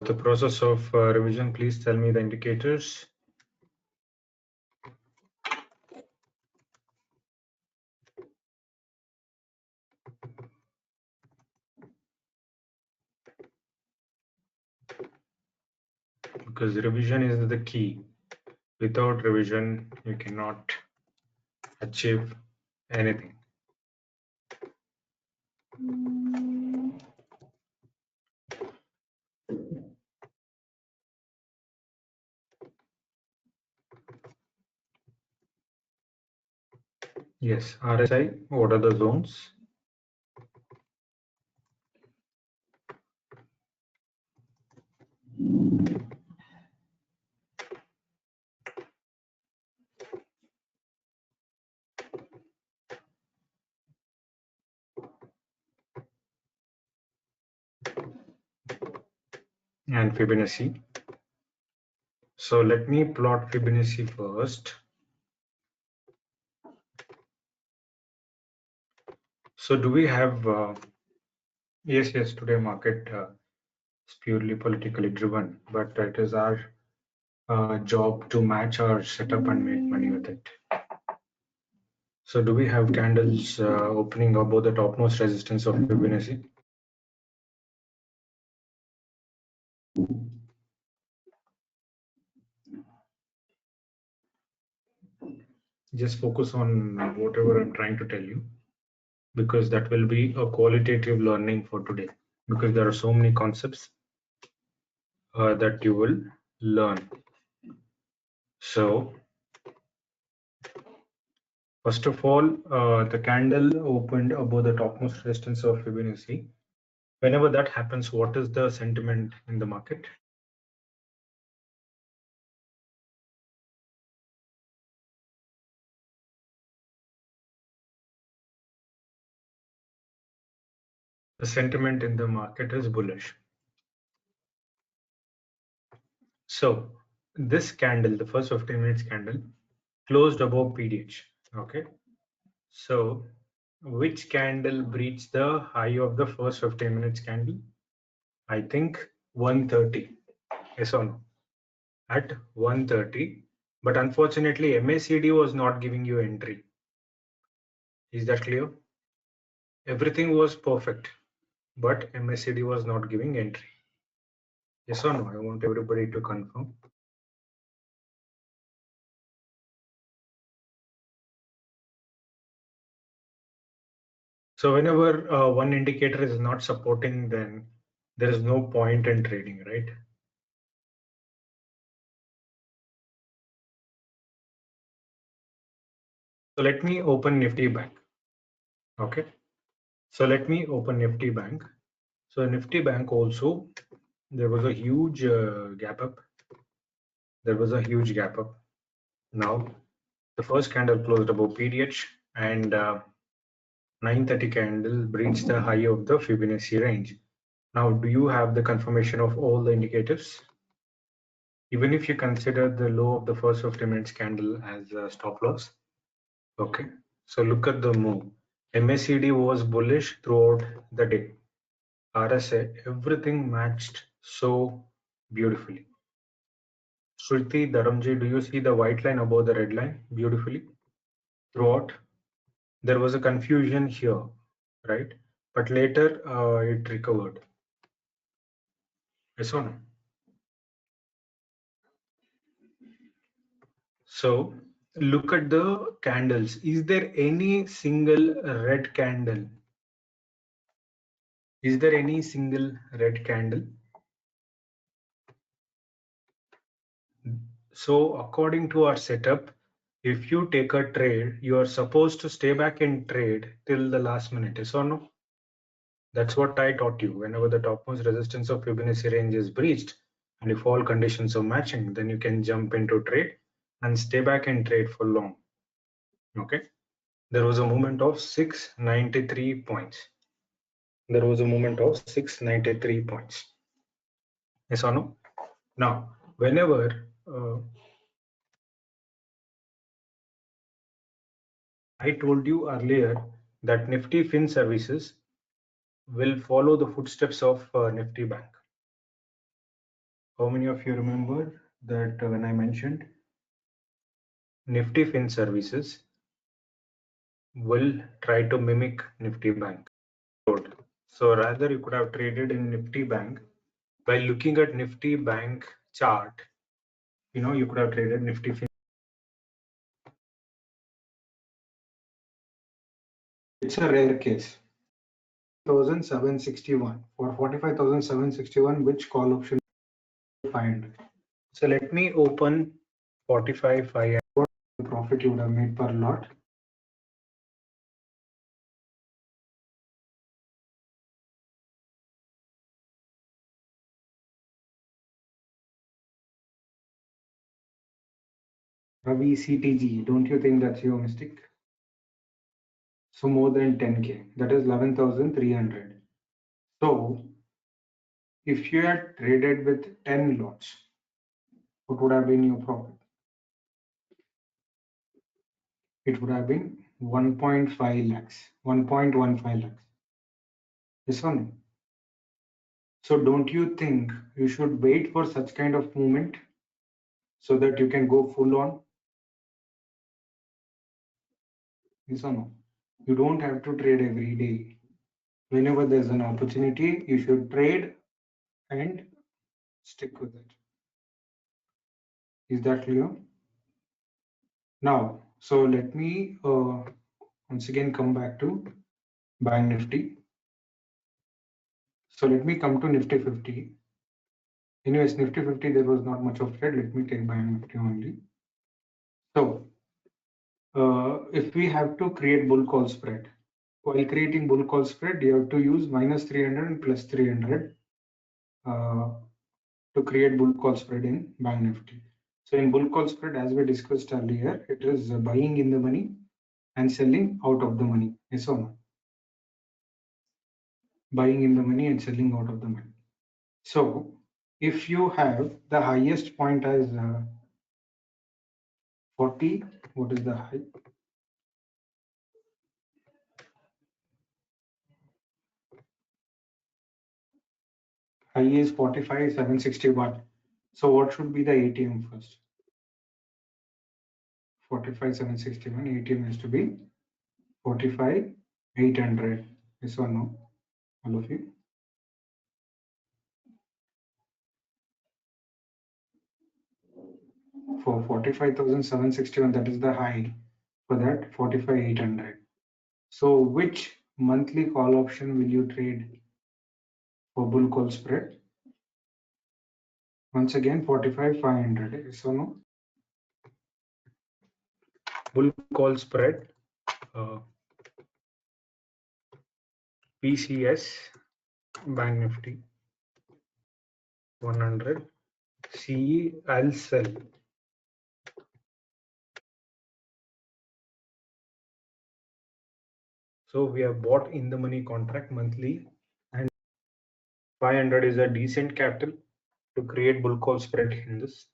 The process of revision, please tell me the indicators. Because revision is the key. Without revision, you cannot achieve anything. Yes, RSI, what are the zones? And Fibonacci. So let me plot Fibonacci first. So do we have, yes, today market is purely politically driven, but it is our job to match our setup and make money with it. So do we have candles opening above the topmost resistance of Fibonacci? Just focus on whatever I'm trying to tell you, because that will be a qualitative learning for today, because there are so many concepts that you will learn. So first of all, the candle opened above the topmost resistance of Fibonacci. Whenever that happens, what is the sentiment in the market? The sentiment in the market is bullish. So this candle, the first 15 minutes candle, closed above PDH. Okay. So which candle breached the high of the first 15 minutes candle? I think 130. Yes or no? At 130. But unfortunately, MACD was not giving you entry. Is that clear? Everything was perfect, but MACD was not giving entry. Yes or no? I want everybody to confirm. So whenever one indicator is not supporting, then there is no point in trading, right? So let me open Nifty Bank. Okay. So let me open Nifty Bank. So Nifty Bank also, there was a huge gap up. There was a huge gap up. Now the first candle closed above PDH, and 930 candle breached the high of the Fibonacci range. Now, do you have the confirmation of all the indicators? Even if you consider the low of the first 50 minutes candle as a stop loss. Okay, so look at the move. MACD was bullish throughout the day. RSI, everything matched so beautifully. Shruti, Dharamji, do you see the white line above the red line beautifully? Throughout, there was a confusion here, right? But later it recovered. Yes or no? So look at the candles. Is there any single red candle? Is there any single red candle? So according to our setup, if you take a trade, you are supposed to stay back and trade till the last minute. Yes or no? That's what I taught you. Whenever the topmost resistance of Fibonacci range is breached, and if all conditions are matching, then you can jump into trade and stay back and trade for long. Okay. There was a movement of 693 points. There was a movement of 693 points. Yes or no? Now, whenever I told you earlier that Nifty Fin Services will follow the footsteps of Nifty Bank. How many of you remember that when I mentioned Nifty Fin Services will try to mimic Nifty Bank? So rather you could have traded in Nifty Bank by looking at Nifty Bank chart. You could have traded Nifty Fin. It's a rare case. 761 for 45,761, which call option 500. So let me open 45,500. What profit you would have made per lot? Ravi CTG, don't you think that's your mistake? So more than 10K, that is 11,300. So if you had traded with 10 lots, what would have been your profit? It would have been 1.5 lakhs, 1.15 lakhs. Yes or no? So don't you think you should wait for such kind of movement so that you can go full on? Yes or no? You don't have to trade every day. Whenever there's an opportunity, you should trade and stick with it. Is that clear? Now, so let me once again come back to Bank Nifty. So let me come to Nifty 50. Anyways, Nifty 50, there was not much of trade. Let me take Bank Nifty only. So if we have to create bull call spread, while creating bull call spread, you have to use minus 300 and plus 300 to create bull call spread in Bank Nifty. So in bull call spread, as we discussed earlier, it is buying in the money and selling out of the money. Yes or no? Buying in the money and selling out of the money. So if you have the highest point as 40, what is the high? High is 45,761. So what should be the ATM first? 45,761. ATM has to be 45,800. Yes or no? All of you. For 45,761, that is the high. For that, 45,800. So which monthly call option will you trade for bull call spread? Once again, 45,500. Yes or no? Bull call spread. PCS Bank Nifty 100. CE I'll sell. So we have bought in the money contract monthly, and 500 is a decent capital to create bull call spread in this.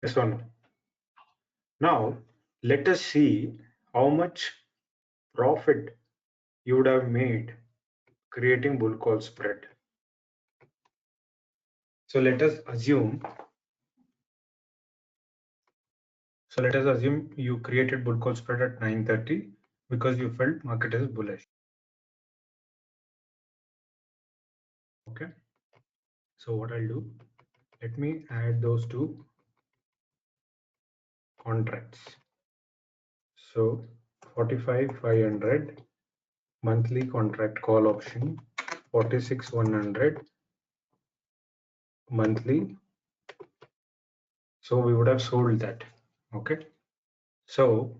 Yes or no? Now let us see how much profit you would have made creating bull call spread. So let us assume you created bull call spread at 9:30 because you felt market is bullish. Okay. So what I'll do, let me add those two contracts. So 45,500 monthly contract call option, 46,100 monthly. So we would have sold that. Okay. So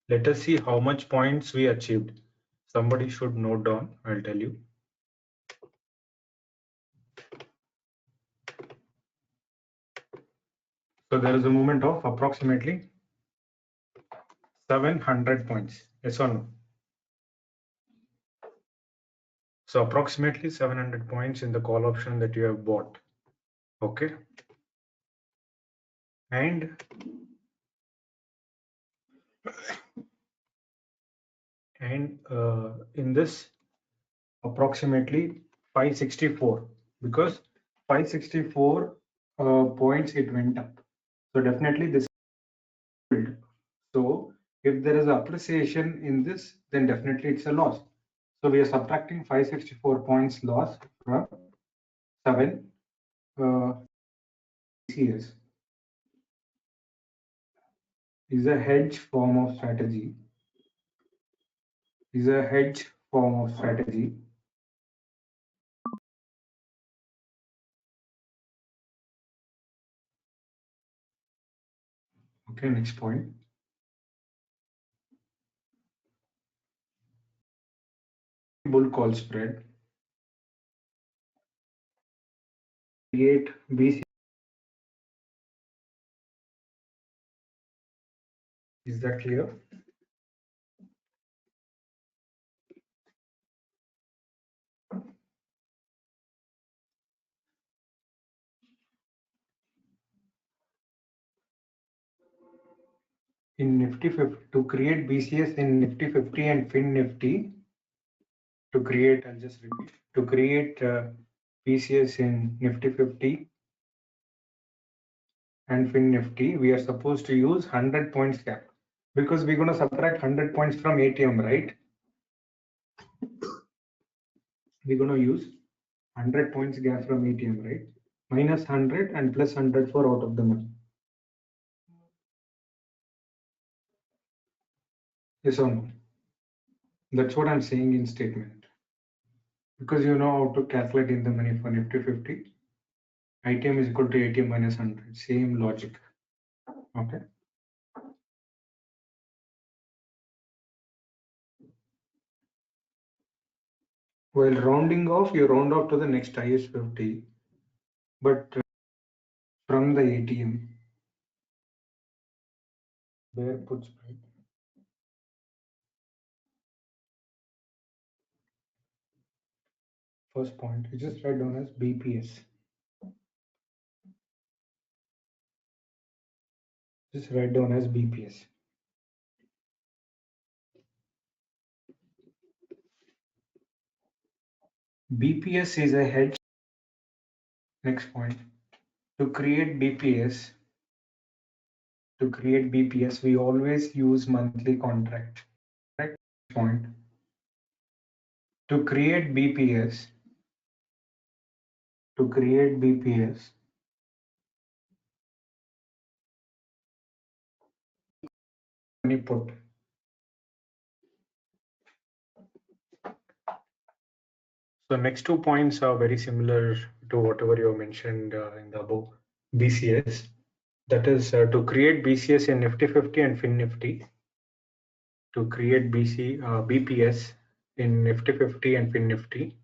let us see how much points we achieved. Somebody should note down. I'll tell you. So there is a movement of approximately 700 points. Yes or no? So approximately 700 points in the call option that you have bought. Okay. and in this approximately 564, because 564 points it went up. So definitely this is. So if there is appreciation in this, then definitely it's a loss. So we are subtracting 564 points loss from 7 BCS is a hedge form of strategy. Is a hedge form of strategy. Okay, next point. Bull call spread. Create BC. Is that clear? In Nifty 50, to create BCS in Nifty 50 and Fin Nifty, to create, I'll just repeat, to create BCS in Nifty 50 and Fin Nifty, we are supposed to use 100 points gap, because we're going to subtract 100 points from ATM, right? We're going to use 100 points gap from ATM, right? Minus 100 and plus 100 for out of the money. Yes or no? That's what I'm saying in statement. Because you know how to calculate in the money for Nifty 50. ITM is equal to ATM minus 100. Same logic. Okay. While rounding off, you round off to the next highest 50. But from the ATM, bear put spread. First point, you just write down as BPS. Just write down as BPS. BPS is a hedge. Next point, to create BPS, we always use monthly contract. Next point, to create BPS, money put. So next 2 points are very similar to whatever you mentioned in the above BCS. That is to create BCS in Nifty 50 and Fin Nifty. To create BPS in Nifty 50 and Fin Nifty,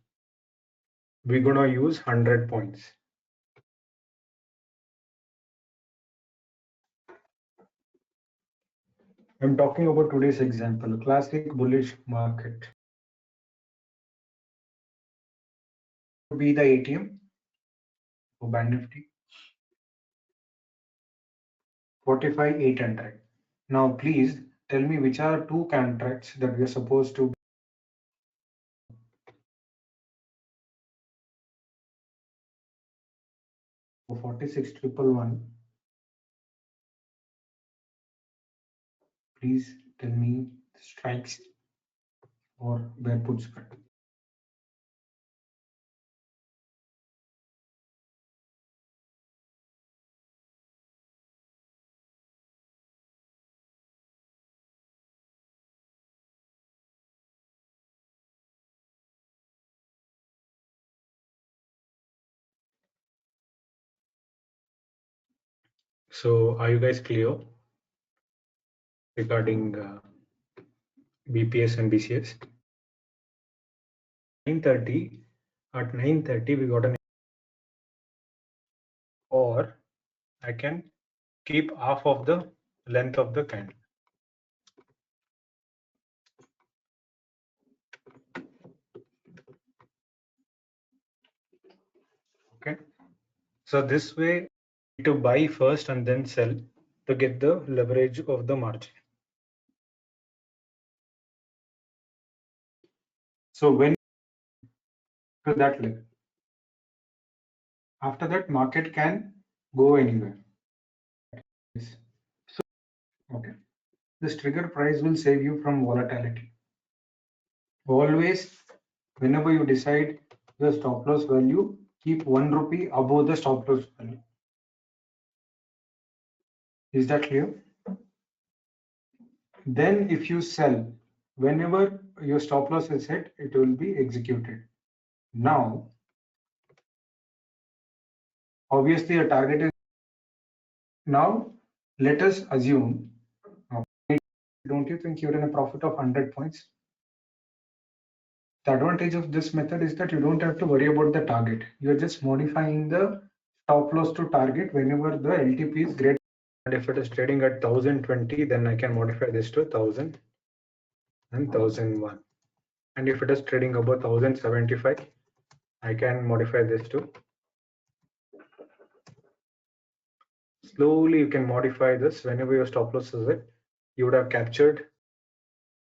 we're gonna use 100 points. I'm talking about today's example, classic bullish market. Be the ATM for Bank Nifty 45,800. Now please tell me which are two contracts that we are supposed to 46,111. Please tell me strikes or bear put spread. So are you guys clear regarding BPS and BCS? 9:30, at 9:30 we got an, or I can keep half of the length of the candle. Okay, so this way to buy first and then sell to get the leverage of the margin. So when to that level, after that market can go anywhere. So, okay, this trigger price will save you from volatility. Always, whenever you decide the stop loss value, keep 1 rupee above the stop loss value. Is that clear? Then if you sell, whenever your stop loss is hit, it will be executed. Now, obviously a target is, now let us assume, don't you think you're in a profit of 100 points? The advantage of this method is that you don't have to worry about the target. You're just modifying the stop loss to target whenever the LTP is greater. And if it is trading at 1020, then I can modify this to 1000 and 1001. And if it is trading above 1075, I can modify this to. Slowly you can modify this whenever your stop loss is it. You would have captured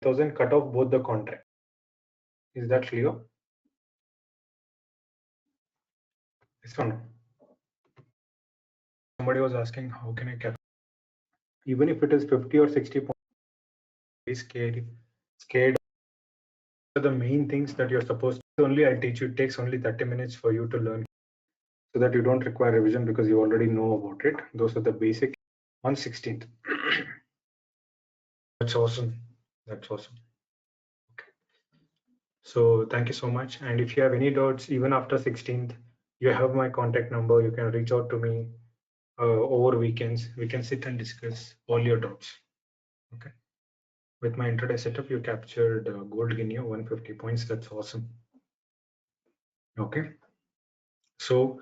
1000, cut off both the contract. Is that clear? Yes or no? Somebody was asking, how can I capture? Even if it is 50 or 60 points, be scared. The main things that you're supposed to, only I'll teach you. It takes only 30 minutes for you to learn, so that you don't require revision because you already know about it. Those are the basic on 16th. That's awesome. That's awesome. Okay. So thank you so much. And if you have any doubts, even after 16th, you have my contact number. You can reach out to me over weekends. We can sit and discuss all your doubts. Okay. With my intraday setup, you captured gold guinea 150 points. That's awesome. Okay. So